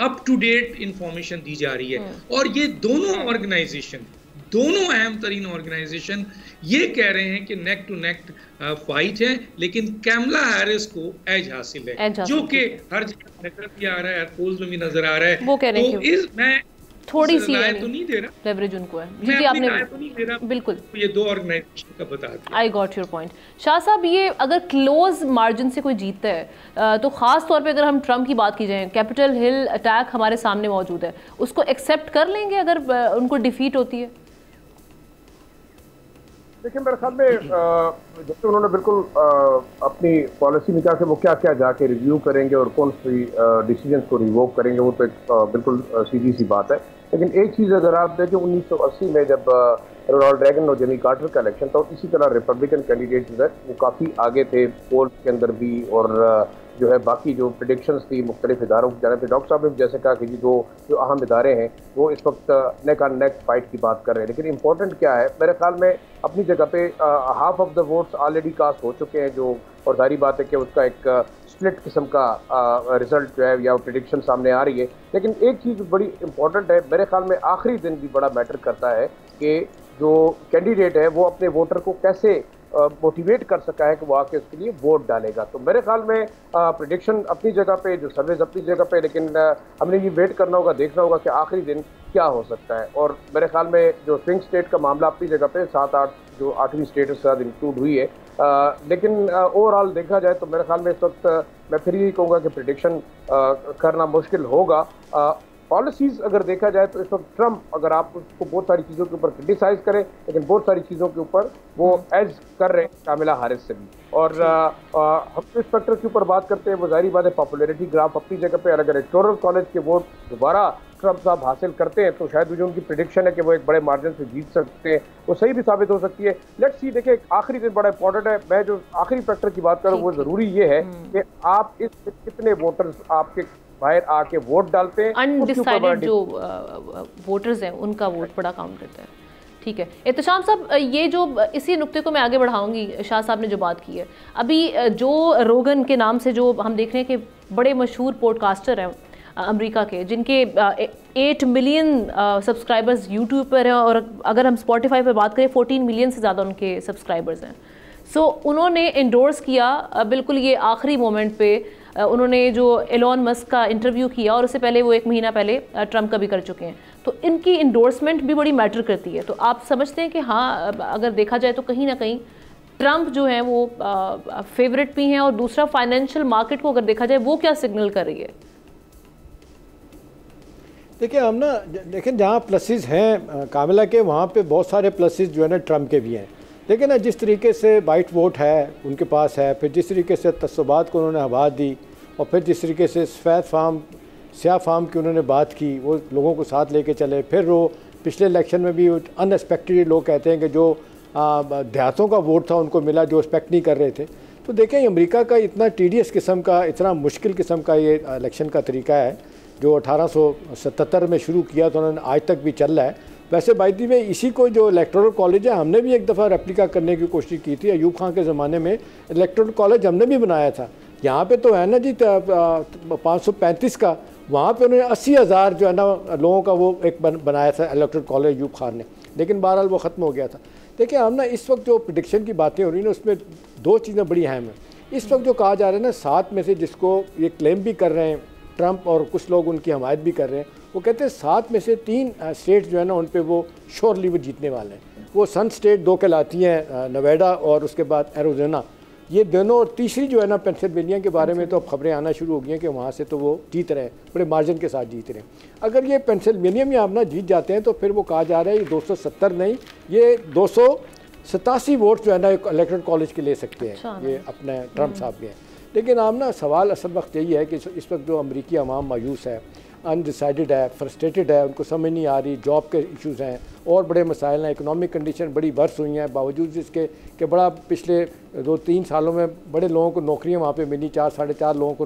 अप टू डेट इंफॉर्मेशन दी जा रही है। और ये दोनों ऑर्गेनाइजेशन, दोनों अहम तरीन ऑर्गेनाइजेशन ये कह रहे हैं कि नेक टू नेक फाइट है, लेकिन कैमला हैरिस को एज हासिल है, जो कि हर जगह नजर भी आ रहा है, पोल्स में भी नजर आ रहा है। वो कह रहे हैं तो मैं थोड़ी सी राय तो नहीं दे रहा, लेवरेज उनको है, मैं आपने राय तो नहीं दे रहा, बिल्कुल ये दो ऑर्गेनाइजेशन का बता दिया। I got your point. Shah साहब, ये अगर क्लोज मार्जिन से कोई जीतता है तो ख़ास तौर पे अगर हम ट्रम्प की बात की जाए, कैपिटल हिल अटैक हमारे सामने मौजूद है, उसको एक्सेप्ट कर लेंगे अगर उनको डिफीट होती है? देखिए, मेरे ख्याल में जैसे उन्होंने बिल्कुल अपनी पॉलिसी निकाल के वो क्या क्या जाके रिव्यू करेंगे और कौन सी डिसीजन को रिवोक करेंगे, वो तो एक बिल्कुल सीधी सी बात है। लेकिन एक चीज़ अगर आप देखें, 1980 में जब रोनाल्ड रेगन और जिमी कार्टर का इलेक्शन था, इसी तरह रिपब्लिकन कैंडिडेट जो है वो काफ़ी आगे थे पोल के अंदर भी, और जो है बाकी जो प्रेडिक्शंस थी मुख्तलिफ इदारों की जानिब से। डॉक्टर साहब ने जैसे कहा कि जी दो जो अहम इदारे हैं वो इस वक्त नेक ऑन नेक फाइट की बात कर रहे हैं, लेकिन इंपॉर्टेंट क्या है, मेरे ख्याल में अपनी जगह पे half of the votes already cast हो चुके हैं, जो और जाहिर बात है कि उसका एक स्प्लिट किस्म का रिजल्ट जो है या प्रेडिक्शन सामने आ रही है। लेकिन एक चीज़ बड़ी इंपॉर्टेंट है, मेरे ख्याल में आखिरी दिन भी बड़ा मैटर करता है कि जो कैंडिडेट है वो अपने वोटर को कैसे मोटिवेट कर सका है कि वो आके उसके लिए वोट डालेगा। तो मेरे ख्याल में प्रेडिक्शन अपनी जगह पे, जो सर्वेज अपनी जगह पे, लेकिन हमने ये वेट करना होगा, देखना होगा कि आखिरी दिन क्या हो सकता है। और मेरे ख्याल में जो स्विंग स्टेट का मामला अपनी जगह पे 7-8 जो 8वीं स्टेट के साथ इंक्लूड हुई है, लेकिन ओवरऑल देखा जाए तो मेरे ख्याल में इस वक्त मैं फिर यही कहूँगा कि प्रेडिक्शन करना मुश्किल होगा। पॉलिसीज़ अगर देखा जाए तो इस वक्त ट्रम्प, अगर आप उसको बहुत सारी चीज़ों के ऊपर क्रिटिसाइज करें, लेकिन बहुत सारी चीज़ों के ऊपर वो एज कर रहे हैं कामिला हारिस से भी। और हम जो फैक्टर के ऊपर बात करते हैं वो जाहिर बात है पॉपुलैरिटी ग्राफ अपनी जगह पे, अगर इलेक्टोरल कॉलेज के वोट दोबारा ट्रम्प साहब हासिल करते हैं तो शायद जो उनकी प्रेडिक्शन है कि वो एक बड़े मार्जिन से जीत सकते हैं, वो सही भी साबित हो सकती है। लेट्स सी, देखिए आखिरी दिन बड़ा इंपॉर्टेंट है। मैं जो आखिरी फैक्टर की बात करूँ वो ज़रूरी ये है कि आप इस कितने वोटर्स आपके बाहर आके वोट डालते हैं, अनडिसाइडेड जो वोटर्स हैं उनका वोट बड़ा काउंट करता है। ठीक है एहतशाम साहब, ये जो इसी नुक्ते को मैं आगे बढ़ाऊंगी, शाह साहब ने जो बात की है अभी, जो रोगन के नाम से जो हम देख रहे हैं कि बड़े मशहूर पॉडकास्टर हैं अमेरिका के, जिनके 8 मिलियन सब्सक्राइबर्स यूट्यूब पर हैं, और अगर हम स्पॉटिफाई पर बात करें 14 मिलियन से ज़्यादा उनके सब्सक्राइबर्स हैं। सो उन्होंने इंडोर्स किया बिल्कुल ये आखिरी मोमेंट पे, उन्होंने जो एलोन मस्क का इंटरव्यू किया, और उससे पहले वो 1 महीना पहले ट्रम्प का भी कर चुके हैं, तो इनकी इंडोर्समेंट भी बड़ी मैटर करती है। तो आप समझते हैं कि हाँ, अगर देखा जाए तो कहीं ना कहीं ट्रम्प जो है वो फेवरेट भी हैं, और दूसरा फाइनेंशियल मार्केट को अगर देखा जाए वो क्या सिग्नल कर रही है? देखिए हम ना देखें, जहाँ प्लसेस हैं कामिला के, वहाँ पे बहुत सारे प्लसेस जो है ना ट्रम्प के भी हैं। लेकिन ना जिस तरीके से वाइट वोट है उनके पास है, फिर जिस तरीके से तस्सुबात को उन्होंने हवा दी, और फिर जिस तरीके से सफ़ेद फार्म, स्याह फार्म की उन्होंने बात की, वो लोगों को साथ लेके चले। फिर वो पिछले इलेक्शन में भी अनएक्सपेक्टेड लोग कहते हैं कि जो देहातों का वोट था उनको मिला, जो एक्सपेक्ट नहीं कर रहे थे। तो देखें अमेरिका का इतना टीडियस किस्म का, इतना मुश्किल किस्म का ये इलेक्शन का तरीका है, जो 1877 में शुरू किया तो उन्होंने आज तक भी चल रहा है। वैसे बाइदी में इसी को जो इलेक्टोरल कॉलेज है, हमने भी एक दफ़ा रेप्लिका करने की कोशिश की थी। अयूब खान के ज़माने में इलेक्टोरल कॉलेज हमने भी बनाया था। यहाँ पे तो है ना जी 535 का, वहाँ पे उन्होंने 80,000 जो है ना लोगों का वो एक बनाया था इलेक्टोरल कॉलेज अयूब खान ने, लेकिन बहरहाल वो ख़त्म हो गया था। देखिए हम ना इस वक्त जो प्रेडिक्शन की बातें हो रही हैं उसमें 2 चीज़ें बड़ी अहम हैं। इस वक्त जो कहा जा रहा है ना, 7 में से जिसको ये क्लेम भी कर रहे हैं ट्रम्प और कुछ लोग उनकी हमायत भी कर रहे हैं, वो कहते हैं 7 में से 3 स्टेट्स जो है ना उन पे वो श्योरली वो जीतने वाले हैं। वो सन स्टेट 2 कहलाती हैं, नवेडा और उसके बाद एरिज़ोना, ये दोनों। और तीसरी जो है ना पेंसिल्वेनिया के बारे में तो अब खबरें आना शुरू हो गई हैं कि वहाँ से तो वो जीत रहे हैं, बड़े मार्जिन के साथ जीत रहे हैं। अगर ये पेंसिल्वेनिया में आप ना जीत जाते हैं तो फिर वो कहा जा रहा है ये 270 नहीं, ये 287 वोट जो है ना इलेक्टोरल कॉलेज के ले सकते हैं, ये अपने ट्रम्प साहब के हैं। लेकिन आप ना सवाल असल वक्त यही है कि इस वक्त जो अमरीकी अवाम मायूस है, अनडिसाइडेड है, फ्रस्ट्रेटेड है, उनको समझ नहीं आ रही, जॉब के इश्यूज़ हैं और बड़े मसाइल हैं, इकोनॉमिक कंडीशन बड़ी वर्स हुई हैं, बावजूद इसके कि बड़ा पिछले 2-3 सालों में बड़े लोगों को नौकरियां वहाँ पे मिली, 4-4.5 लोगों को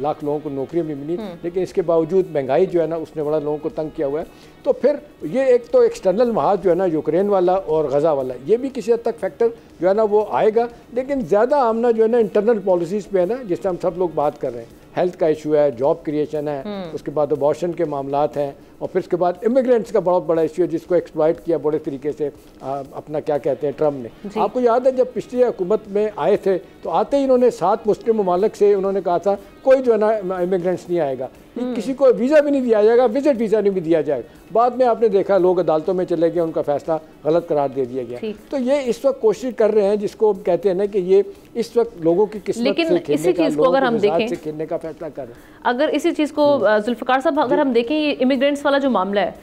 लाख लोगों को नौकरियां भी मिली, लेकिन इसके बावजूद महंगाई जो है ना उसने बड़ा लोगों को तंग किया हुआ है। तो फिर ये एक तो एक्सटर्नल महाज जो है ना यूक्रेन वाला और गज़ा वाला, ये भी किसी हद तक फैक्टर जो है ना वो आएगा, लेकिन ज़्यादा आमना जो है ना इंटरनल पॉलिसीज़ पे है ना, जिससे हम सब लोग बात कर रहे हैं, हेल्थ का इशू है, जॉब क्रिएशन है, उसके बाद अबॉर्शन के मामलात हैं, और फिर उसके बाद इमिग्रेंट्स का बहुत बड़ा इशू है जिसको एक्सप्लॉइट किया बड़े तरीके से अपना क्या कहते हैं ट्रम्प ने। आपको याद है जब पिछली हुकूमत में आए थे तो आते ही इन्होंने 7 मुस्लिम ममालिक से उन्होंने कहा था कोई जो है ना इमिग्रेंट्स नहीं आएगा, किसी को वीज़ा भी नहीं दिया जाएगा, विजिट वीज़ा नहीं भी दिया जाएगा। बाद में आपने देखा लोग अदालतों में चले गए, उनका फैसला गलत करार दे दिया गया। तो ये इस वक्त कोशिश कर रहे हैं जिसको कहते हैं ना कि ये इस वक्त लोगों की किस्मत से खेलने का, लोगों के मिजाज से खेलने का फैसला कर रहे हैं। अगर इसी चीज़ को जुल्फ़िकार साहब अगर हम देखें, ये इमिग्रेंट्स वाला जो मामला है,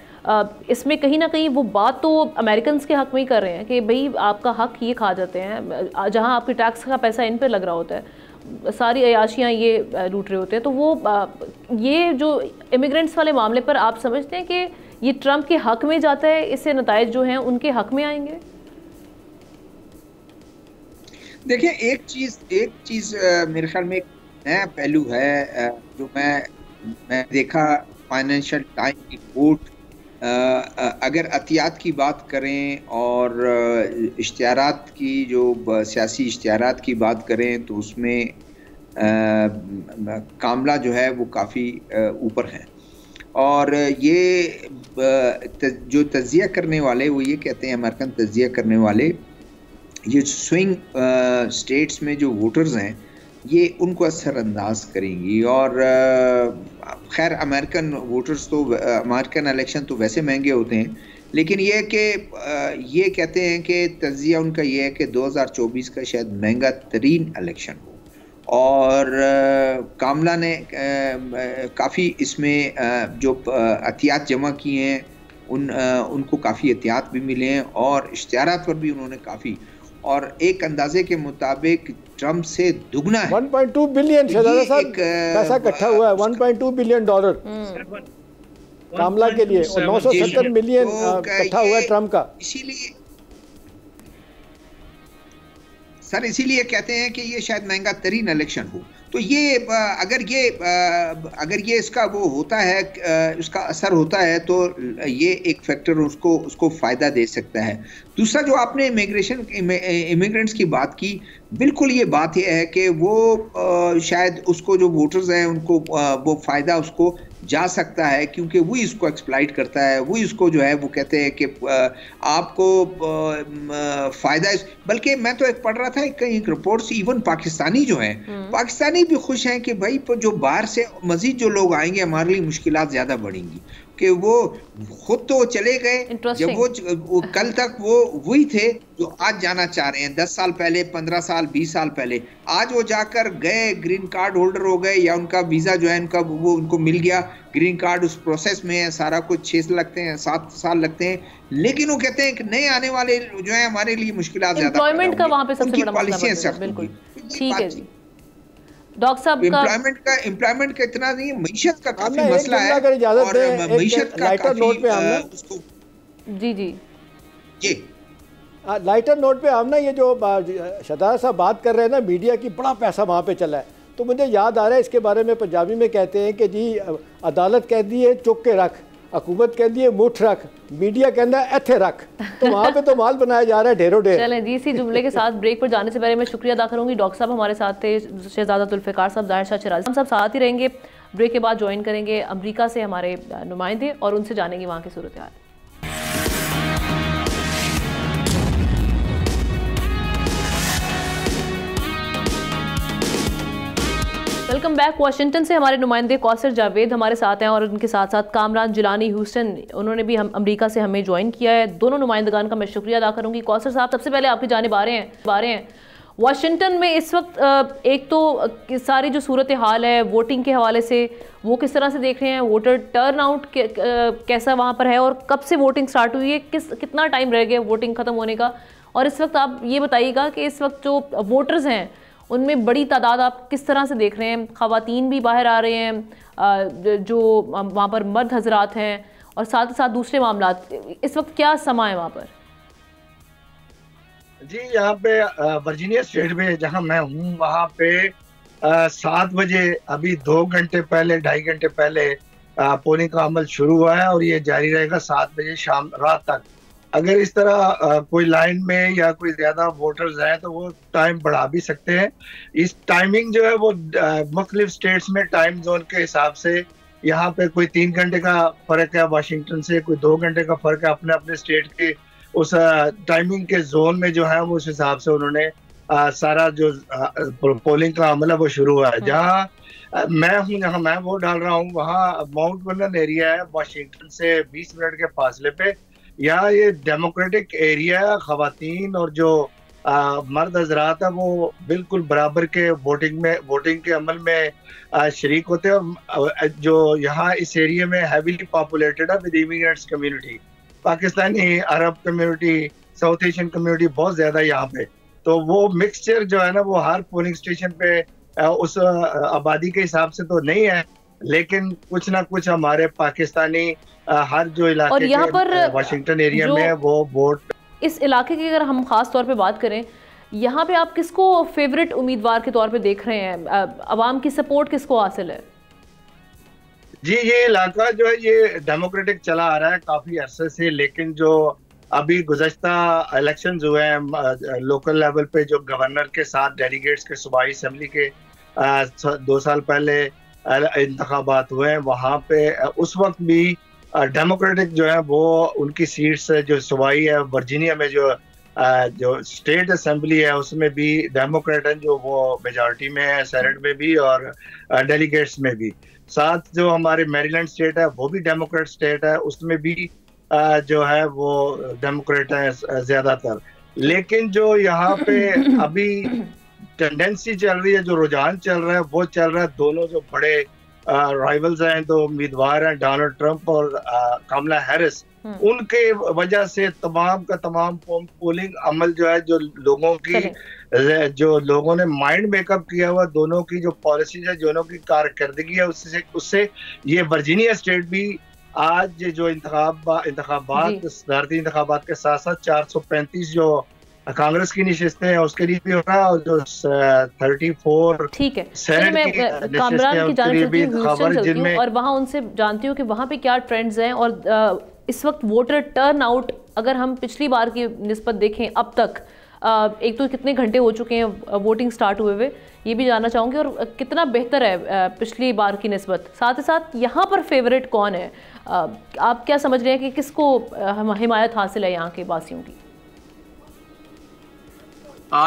इसमें कहीं ना कहीं वो बात तो अमेरिकन के हक में ही कर रहे हैं कि भाई आपका हक ये खा जाते हैं, जहाँ आपके टैक्स का पैसा इन पर लग रहा होता है, सारी अयाशियाँ ये लूट रहे होते हैं। तो वो ये जो इमिग्रेंट्स वाले मामले पर आप समझते हैं कि ये ट्रंप के हक में जाता है, इससे नताइज जो हैं उनके हक में आएंगे? देखिए एक चीज़ मेरे ख्याल में एक नया पहलू है जो मैं देखा फाइनेंशियल टाइम की रिपोर्ट, अगर एहतियात की बात करें और इश्तिहारात की, जो सियासी इश्तिहारात की बात करें तो उसमें कामला जो है वो काफ़ी ऊपर है। और ये जो तज्जिया करने वाले वो ये कहते हैं, अमेरिकन तज्जिया करने वाले, ये स्विंग स्टेट्स में जो वोटर्स हैं ये उनको असरअंदाज करेंगी। और खैर अमेरिकन वोटर्स तो, अमेरिकन इलेक्शन तो वैसे महंगे होते हैं, लेकिन ये कि ये कहते हैं कि तज्जिया उनका ये है कि 2024 का शायद महंगा तरीन इलेक्शन हो। और कामला ने काफ़ी इसमें जो एहतियात जमा किए हैं उनको काफ़ी एहतियात भी मिले हैं और इश्तिहारात पर भी उन्होंने काफ़ी, और एक अंदाजे के मुताबिक ट्रम्प से दुगना है। 1.2 बिलियन पैसा इकट्ठा हुआ है, 1.2 बिलियन डॉलर कामला के लिए, और 970 मिलियन इकट्ठा हुआ है ट्रम्प का। इसीलिए कहते हैं कि ये शायद महंगा तरीन इलेक्शन हो। तो ये अगर ये इसका वो होता है, उसका असर होता है, तो ये एक फैक्टर उसको फ़ायदा दे सकता है। दूसरा जो आपने इमिग्रेंट्स की बात की, बिल्कुल ये बात ये है कि वो शायद उसको जो वोटर्स हैं उनको वो फ़ायदा उसको जा सकता है, क्योंकि वो इसको एक्सप्लॉइट करता है, वो इसको जो है वो कहते हैं कि आपको फ़ायदा। बल्कि मैं तो एक पढ़ रहा था कई रिपोर्ट्स, इवन पाकिस्तानी जो हैं, पाकिस्तानी भी खुश हैं कि भाई जो बाहर से मज़ीद जो लोग आएंगे हमारे लिए मुश्किलात ज़्यादा बढ़ेंगी, कि वो खुद तो चले गए, जब वो कल तक वो वही थे जो आज जाना चाह रहे हैं, 10 साल पहले, 15 साल, 20 साल पहले, आज वो जाकर गए, ग्रीन कार्ड होल्डर हो गए, या उनका वीज़ा जो है उनको मिल गया, ग्रीन कार्ड उस प्रोसेस में है, सारा कुछ 6 लगते हैं, 7 साल लगते हैं, लेकिन वो कहते हैं कि नए आने वाले जो है हमारे लिए मुश्किलात ज़्यादा, एम्प्लॉयमेंट का वहाँ पे सबसे बड़ा मसला है। बिल्कुल ठीक है जी डॉक्टर साहब, एम्प्लॉयमेंट का इतना नहीं, मईशत का काफी मसला है, और मईशत का काफी उसको जी लाइटर नोट पे हम ना ये जो शहजाद साहब बात कर रहे हैं ना, मीडिया की बड़ा पैसा वहाँ पे चला है, तो मुझे याद आ रहा है इसके बारे में पंजाबी में कहते हैं कि जी अदालत कहती है चुक के रख, हुकूमत कहती है मुठ रख, मीडिया कहता है एथे रख, तो वहाँ पे तो माल बनाया जा रहा है ढेरों ढेर। चलें जी, इसी जुमले के साथ ब्रेक पर जाने से पहले मैं शुक्रिया अदा करूँगी, डॉक्टर साहब हमारे साथ थे, शहजादा जुल्फ़िकार साहब, ज़ाहिर शाह शराजी, हम सब साथ ही रहेंगे। ब्रेक के बाद ज्वाइन करेंगे अमरीका से हमारे नुमाइंदे और उनसे जानेंगे वहाँ की सूरत हाल। Welcome back. वाशिंगटन से हमारे नुमाइंदे कौसर जावेद हमारे साथ हैं और उनके साथ साथ कामरान जिलानी ह्यूस्टन, उन्होंने भी हम अमेरिका से हमें ज्वाइन किया है। दोनों नुमाइंदगान का मैं शुक्रिया अदा करूंगी। कौसर साहब, सबसे पहले आपकी जानिब आ रहे हैं वाशिंगटन में इस वक्त एक तो सारी जो सूरत हाल है वोटिंग के हवाले से, वो किस तरह से देख रहे हैं, वोटर टर्न आउट कैसा वहाँ पर है, और कब से वोटिंग स्टार्ट हुई है, कितना टाइम रह गया वोटिंग ख़त्म होने का, और इस वक्त आप ये बताइएगा कि इस वक्त जो वोटर्स हैं उनमें बड़ी तादाद आप किस तरह से देख रहे हैं? ख़वातीन भी बाहर आ रहे हैं, जो वहाँ पर मर्द हजरात हैं, और साथ ही साथ दूसरे मामला, इस वक्त क्या समा है वहाँ पर? जी, यहाँ पे वर्जीनिया स्टेट में जहाँ मैं हूँ वहाँ पे 7 बजे अभी 2 घंटे पहले 2.5 घंटे पहले पोलिंग का अमल शुरू हुआ है और ये जारी रहेगा 7 बजे शाम रात तक। अगर इस तरह कोई लाइन में या कोई ज्यादा वोटर्स हैं तो वो टाइम बढ़ा भी सकते हैं। इस टाइमिंग जो है वो मुख्तलिफ स्टेट्स में टाइम जोन के हिसाब से, यहाँ पे कोई 3 घंटे का फर्क है वाशिंगटन से, कोई 2 घंटे का फर्क है अपने अपने स्टेट के उस टाइमिंग के जोन में जो है वो उस हिसाब से उन्होंने सारा जो पोलिंग का अमल है वो शुरू हुआ है। जहाँ मैं हूँ, जहाँ मैं वोट डाल रहा हूँ, वहाँ माउंट वर्नन एरिया है वाशिंगटन से 20 मिनट के फासले पे। यहाँ ये डेमोक्रेटिक एरिया है, खवातीन और जो मर्द हजरात है वो बिल्कुल बराबर के वोटिंग के अमल में शरीक होते हैं। और जो यहाँ इस एरिया में हैवीली पॉपुलेटेड है with immigrants community, Pakistani, Arab community, south Asian community बहुत ज्यादा यहाँ पे। तो वो मिक्सचर जो है ना वो हर पोलिंग स्टेशन पे उस आबादी के हिसाब से तो नहीं है, लेकिन कुछ ना कुछ हमारे पाकिस्तानी हर जो इलाके और यहाँ पर वाशिंगटन एरिया में वो वोट। इस इलाके की अगर हम खास तौर पे बात करें, यहाँ पे आप किसको फेवरेट उम्मीदवार के तौर पे देख रहे हैं? अवाम की सपोर्ट किसको हासिल है? जी, ये इलाका जो है ये डेमोक्रेटिक चला आ रहा है काफी अरसे से, लेकिन जो अभी गुज़श्ता इलेक्शंस हुए हैं लोकल लेवल पे, जो गवर्नर के साथ डेलीगेट्स के सूबाई असेंबली के 2 साल पहले इंतखाबात हुए हैं, वहाँ पे उस वक्त भी डेमोक्रेटिक जो है वो उनकी सीट्स जो सूबाई है वर्जीनिया में, जो स्टेट असेंबली है उसमें भी डेमोक्रेट हैं जो वो मेजॉरिटी में है, सेनेट में भी और डेलीगेट्स में भी। साथ जो हमारे मैरीलैंड स्टेट है वो भी डेमोक्रेट स्टेट है, उसमें भी जो है वो डेमोक्रेट है ज्यादातर। लेकिन जो यहाँ पे अभी टेंडेंसी चल रही है, जो रुझान चल रहा है वो चल रहा है, दोनों जो बड़े राइवल्स हैं, तो उम्मीदवार हैं डोनाल्ड ट्रंप और कमला हैरिस, उनके वजह से तमाम का तमाम पोलिंग अमल जो है, जो लोगों ने माइंड मेकअप किया हुआ, दोनों की जो पॉलिसीज है, दोनों की कारकर्दगी है, उससे ये वर्जीनिया स्टेट भी आज जो इंतखाबात सदारती इंतखाबात के साथ साथ 435 जो कांग्रेस की निशस्तें हैं उसके लिए भी हो रहा है, और जो 34 ठीक है सेनेट की कामरान की जानिब चलती हूँ और वहाँ उनसे जानती हूँ कि वहाँ पे क्या ट्रेंड्स हैं, और इस वक्त वोटर टर्न आउट अगर हम पिछली बार की निस्बत देखें अब तक, एक तो कितने घंटे हो चुके हैं वोटिंग स्टार्ट हुए ये भी जानना चाहूँगी, और कितना बेहतर है पिछली बार की निस्बत। साथ ही साथ यहाँ पर फेवरेट कौन है? आप क्या समझ रहे हैं कि किसको हिमायत हासिल है यहाँ के वासियों की?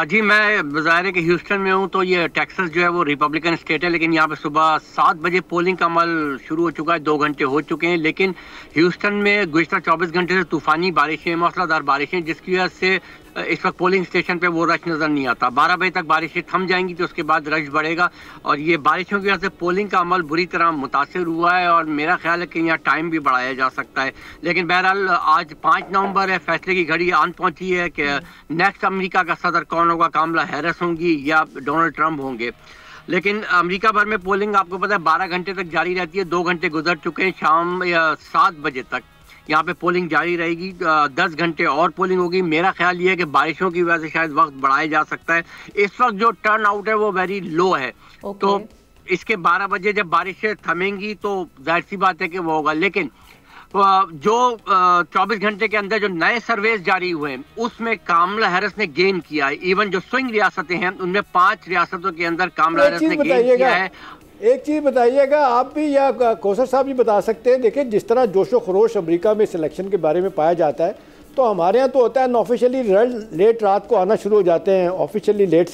जी, मैं ज़ाहिर है कि ह्यूस्टन में हूँ, तो ये टेक्सास जो है वो रिपब्लिकन स्टेट है, लेकिन यहाँ पे सुबह 7 बजे पोलिंग का अमल शुरू हो चुका है, 2 घंटे हो चुके हैं। लेकिन ह्यूस्टन में गुज़श्ता 24 घंटे से तूफ़ानी बारिशें, मौसलाधार बारिशें, जिसकी वजह से इस वक्त पोलिंग स्टेशन पे वो रश नज़र नहीं आता। 12 बजे तक बारिशें थम जाएंगी तो उसके बाद रश बढ़ेगा, और ये बारिशों की वजह से पोलिंग का अमल बुरी तरह मुतासिर हुआ है, और मेरा ख्याल है कि यहाँ टाइम भी बढ़ाया जा सकता है। लेकिन बहरहाल आज 5 नवंबर है, फैसले की घड़ी आन पहुंची है कि नेक्स्ट अमेरिका का सदर कौन होगा, कमला हैरिस होंगी या डोनाल्ड ट्रंप होंगे। लेकिन अमेरिका भर में पोलिंग आपको पता है 12 घंटे तक जारी रहती है, 2 घंटे गुजर चुके हैं, शाम 7 बजे तक यहाँ पे पोलिंग जारी रहेगी, 10 घंटे और पोलिंग होगी। मेरा ख्याल ये है कि बारिशों की वजह से शायद वक्त बढ़ाया जा सकता है। इस वक्त जो टर्न आउट है वो वेरी लो है, तो इसके 12 बजे जब बारिशें थमेंगी तो जाहिर सी बात है कि वो होगा। लेकिन जो 24 घंटे के अंदर जो नए सर्वेज जारी हुए हैं उसमें कमला हैरिस ने गेन किया है। इवन जो स्विंग रियासतें हैं उनमें 5 रियासतों के अंदर कमला हैरिस ने गेन किया है। एक चीज़ बताइएगा, आप भी या कौसर साहब भी बता सकते हैं। देखिए, जिस तरह जोशो खरोश अमेरिका में सिलेक्शन के बारे में पाया जाता है, तो हमारे यहाँ तो होता है ऑफिशियली रिजल्ट लेट रात को आना शुरू हो जाते हैं, ऑफिशियली देर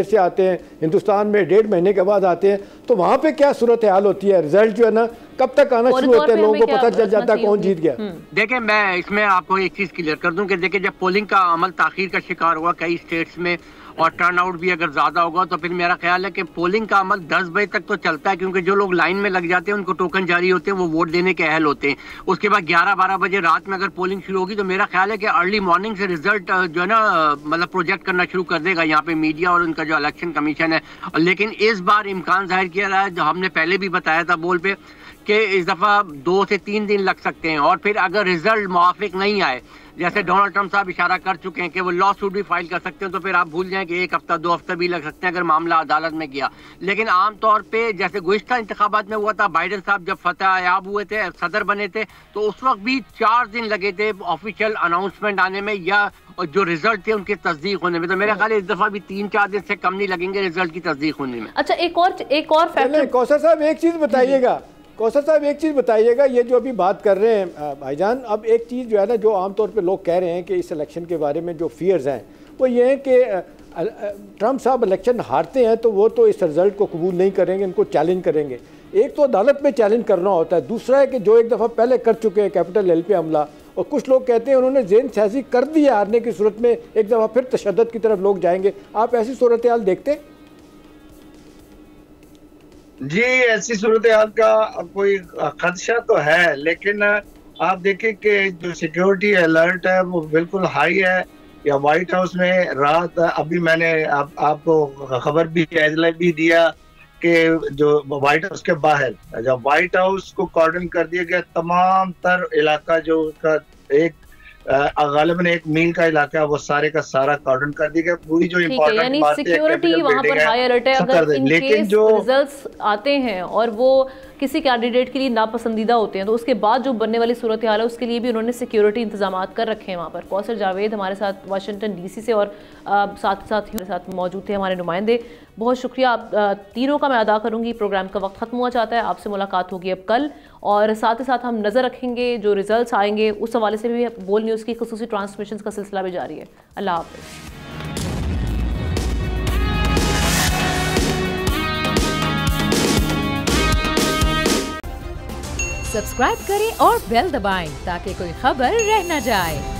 से आते हैं, हिंदुस्तान में 1.5 महीने के बाद आते हैं। तो वहाँ पे क्या सूरत हाल होती है? रिजल्ट जो है ना कब तक आना शुरू होते हैं, लोगों को पता चल जाता है कौन जीत गया? देखिए, मैं इसमें आपको एक चीज़ क्लियर कर दूं कि देखिए, जब पोलिंग का अमल ताखीर का शिकार हुआ कई स्टेट्स में, और टर्न आउट भी अगर ज़्यादा होगा तो फिर मेरा ख्याल है कि पोलिंग का अमल 10 बजे तक तो चलता है, क्योंकि जो लोग लाइन में लग जाते हैं उनको टोकन जारी होते हैं, वो वोट देने के अहल होते हैं। उसके बाद 11-12 बजे रात में अगर पोलिंग शुरू होगी तो मेरा ख्याल है कि अर्ली मॉर्निंग से रिजल्ट जो है ना मतलब प्रोजेक्ट करना शुरू कर देगा यहाँ पे मीडिया और उनका जो इलेक्शन कमीशन है। लेकिन इस बार इम्कान जाहिर किया रहा है, जो हमने पहले भी बताया था बोल पे, कि इस दफ़ा 2 से 3 दिन लग सकते हैं। और फिर अगर रिजल्ट मुआफिक नहीं आए, जैसे डोनाल्ड ट्रंप साहब इशारा कर चुके हैं कि वो लॉ सूट भी फाइल कर सकते हैं, तो फिर आप भूल जाएं कि 1 हफ्ता 2 हफ्ता भी लग सकते हैं अगर मामला अदालत में गया। लेकिन आमतौर पे जैसे गुज़िश्ता इंतखाबात में हुआ था, बाइडन साहब जब फतह याब हुए थे, सदर बने थे, तो उस वक्त भी 4 दिन लगे थे ऑफिशियल अनाउंसमेंट आने में या जो रिजल्ट थे उनकी तस्दीक होने में। तो मेरा ख्याल है इस दफ़ा भी 3-4 दिन से कम नहीं लगेंगे रिजल्ट की तस्दीक होने में। अच्छा, एक और फैक्टर कौसर साहब एक चीज़ बताइएगा, कौसर साहब एक चीज़ बताइएगा, ये जो अभी बात कर रहे हैं भाईजान, अब एक चीज़ जो है ना, जो आमतौर पे लोग कह रहे हैं कि इस इलेक्शन के बारे में जो फियर्स हैं वो ये हैं कि ट्रंप साहब इलेक्शन हारते हैं तो वो तो इस रिज़ल्ट को कबूल नहीं करेंगे, इनको चैलेंज करेंगे। एक तो अदालत में चैलेंज करना होता है, दूसरा है कि जो एक दफ़ा पहले कर चुके हैं कैपिटल हिल पे हमला, और कुछ लोग कहते हैं उन्होंने ज़हन साजी कर दी है, हारने की सूरत में एक दफ़ा फिर तशद्दुद की तरफ लोग जाएंगे। आप ऐसी सूरत हाल देखते? जी, ऐसी सूरत हाल का कोई खदशा तो है, लेकिन आप देखें कि जो सिक्योरिटी अलर्ट है वो बिल्कुल हाई है। या व्हाइट हाउस में रात, अभी मैंने आपको खबर भी भी दिया कि जो व्हाइट हाउस के बाहर, जब व्हाइट हाउस को कॉर्डन कर दिया गया, तमाम तर इलाका जो उसका एक गालिबन 1 मील का इलाका, वो सारे का सारा कॉर्डन कर दिया गया। पूरी जो यानी सिक्योरिटी वहाँ पर हाई अलर्ट है। अगर इन केस रिजल्ट्स आते हैं और वो किसी कैंडिडेट के लिए नापसंदीदा होते हैं तो उसके बाद जो बनने वाली सूरत हाल है उसके लिए भी उन्होंने सिक्योरिटी इंतजाम कर रखे हैं वहाँ पर। कौसर जावेद हमारे साथ वाशिंगटन DC से और साथ मौजूद थे हमारे नुमाइंदे। बहुत शुक्रिया आप तीनों का मैं अदा करूँगी। प्रोग्राम का वक्त ख़त्म हुआ चाहता है, आपसे मुलाकात होगी अब कल, और साथ ही साथ हम नज़र रखेंगे जो रिजल्ट्स आएंगे उस हवाले से भी बोल न्यूज़ की ख़ुसूसी ट्रांसमिशन का सिलसिला भी जारी है। अल्लाह हाफ़िज़। सब्सक्राइब करें और बेल दबाएं ताकि कोई खबर रह न जाए।